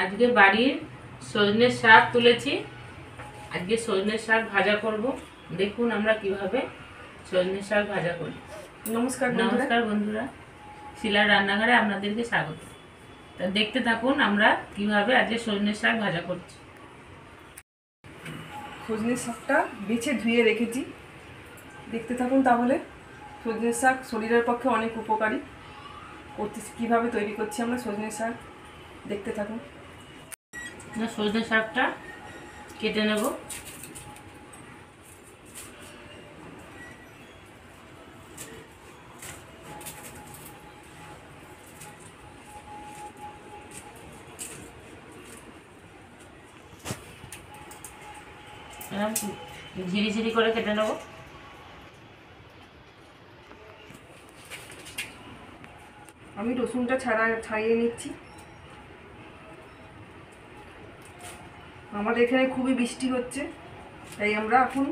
আজকে বাড়ির সজনের শাক তুলেছি। আজকে সজনের শাক ভাজা করব। দেখুন আমরা কিভাবে সজনের শাক ভাজা করি। নমস্কার বন্ধুরা, শিলার রান্নাঘরে আপনাদেরকে স্বাগত। তা দেখতে থাকুন আমরা কিভাবে আজকে সজনের শাক ভাজা করছি। সজনের শাকটা বেছে ধুয়ে রেখেছি, দেখতে থাকুন। তাহলে সজনের শাক শরীরের পক্ষে অনেক উপকারী। কীভাবে তৈরি করছি আমরা সজনের শাক, দেখতে থাকুন। সজনের শাকটা কেটে নেব। ঝিরি ঝিরি করে কেটে নেব। আমি রসুনটা ছাড়িয়ে নিচ্ছি। আমাদের এখানে খুবই বৃষ্টি হচ্ছে, তাই আমরা এখন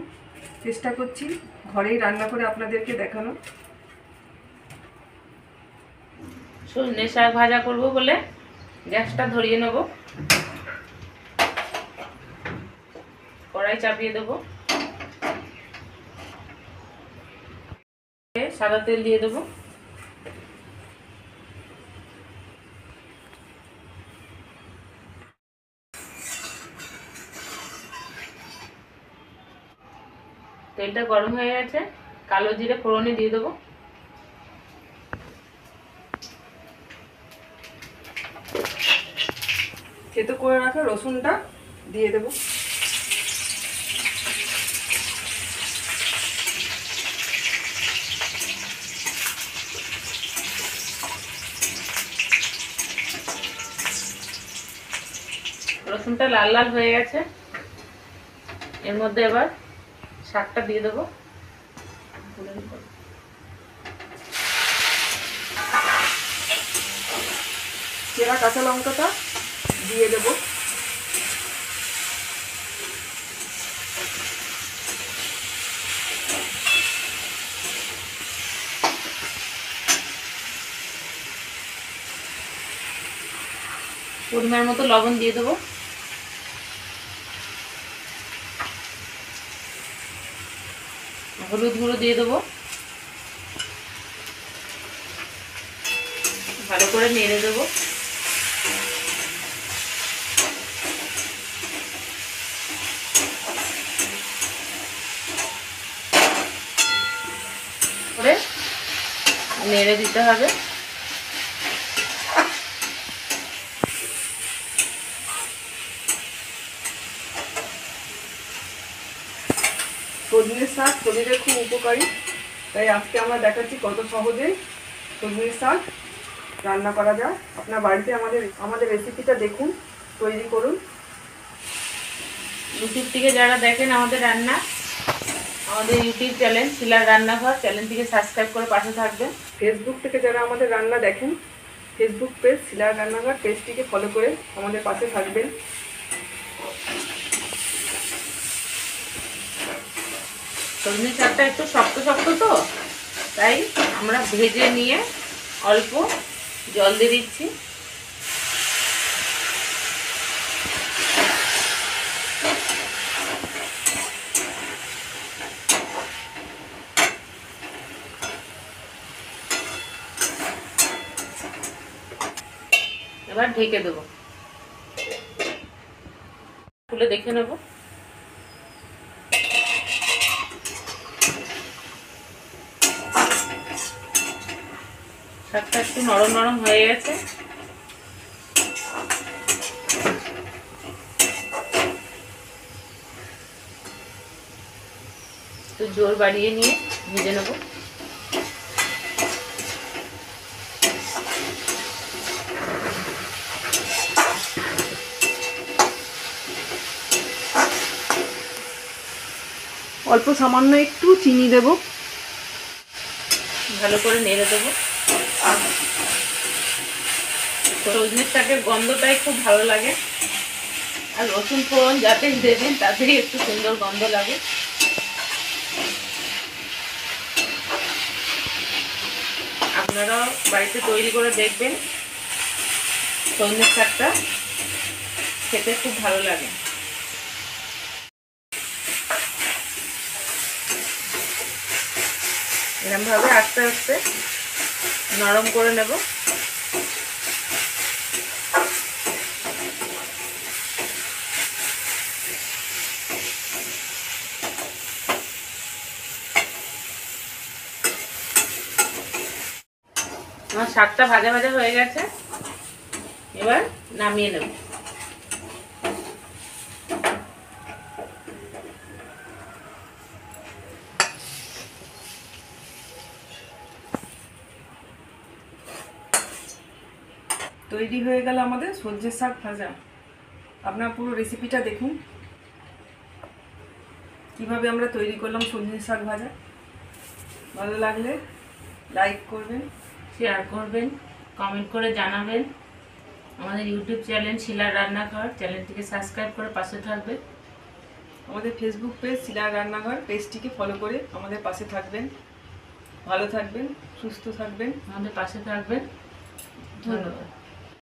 চেষ্টা করছি ঘরেই রান্না করে আপনাদেরকে দেখানো। সজনে শাক ভাজা করব বলে গ্যাসটা ধরিয়ে নেব। কড়াই চাপিয়ে দেব। সাদা তেল দিয়ে দেব। তেলটা গরম হয়ে গেছে, কালো জিরে ফোড়নে দিয়ে দেবো। থেতো করে রাখা রসুনটা দিয়ে দেব। রসুনটা লাল লাল হয়ে গেছে, এর মধ্যে এবার শাকটা দিয়ে দেবো। চেরা কাঁচা লঙ্কাটা দিয়ে দেব। পরিমাণ মতো লবণ দিয়ে দেবো। হলুদ গুঁড়ো দিয়ে দেবো। ভালো করে নেড়ে দেবো। করে নেড়ে দিতে হবে। সজনের শাক শরীরে খুব উপকারী, তাই আজকে আমরা দেখাচ্ছি কত সহজে সজনের শাক রান্না করা যায়। আপনার বাড়িতে আমাদের রেসিপিটা দেখুন, তৈরি করুন। ইউটিউব থেকে যারা দেখেন আমাদের রান্না, আমাদের ইউটিউব চ্যানেল শিলার রান্নাঘর চ্যানেলটিকে সাবস্ক্রাইব করে পাশে থাকবেন। ফেসবুক থেকে যারা আমাদের রান্না দেখেন, ফেসবুক পেজ শিলার রান্নাঘর পেজটিকে ফলো করে আমাদের পাশে থাকবেন। সজনে শাকটা একটু শক্ত শক্ত তো, তাই আমরা ভেজে নিয়ে অল্প জল দিয়ে দিচ্ছি। এবার ঢেকে দেবো, খুলে দেখে নেব। শাকটা একটু নরম নরম হয়ে গেছে। একটু জোর বাড়িয়ে নিয়ে ভেজে নেব। অল্প সামান্য একটু চিনি দেব। ভালো করে নেড়ে দেবো। সজনের শাকের গন্ধটাই খুব ভালো লাগে, আর রসুন ফোড়ন যাতে দেবেন তাতেই একটু সুন্দর গন্ধ লাগে। আপনারাও বাড়িতে তৈরি করে দেখবেন সজনের শাকটা। খেতে খুব ভালো লাগে। এরকমভাবে আস্তে আস্তে নরম করে নেব। আমার শাকটা ভাজা ভাজা হয়ে গেছে, এবার নামিয়ে নেব। তৈরি হয়ে গেল আমাদের সজনের শাক ভাজা। আপনার পুরো রেসিপিটা দেখুন কিভাবে আমরা তৈরি করলাম সজনের শাক ভাজা। ভালো লাগলে লাইক করবেন, শেয়ার করবেন, কমেন্ট করে জানাবেন। আমাদের ইউটিউব চ্যানেল শিলার রান্নাঘর, চ্যানেলটিকে সাবস্ক্রাইব করে পাশে থাকবেন। আমাদের ফেসবুক পেজ শিলার রান্নাঘর, পেজটিকে ফলো করে আমাদের পাশে থাকবেন। ভালো থাকবেন, সুস্থ থাকবেন, আমাদের পাশে থাকবেন। ধন্যবাদ।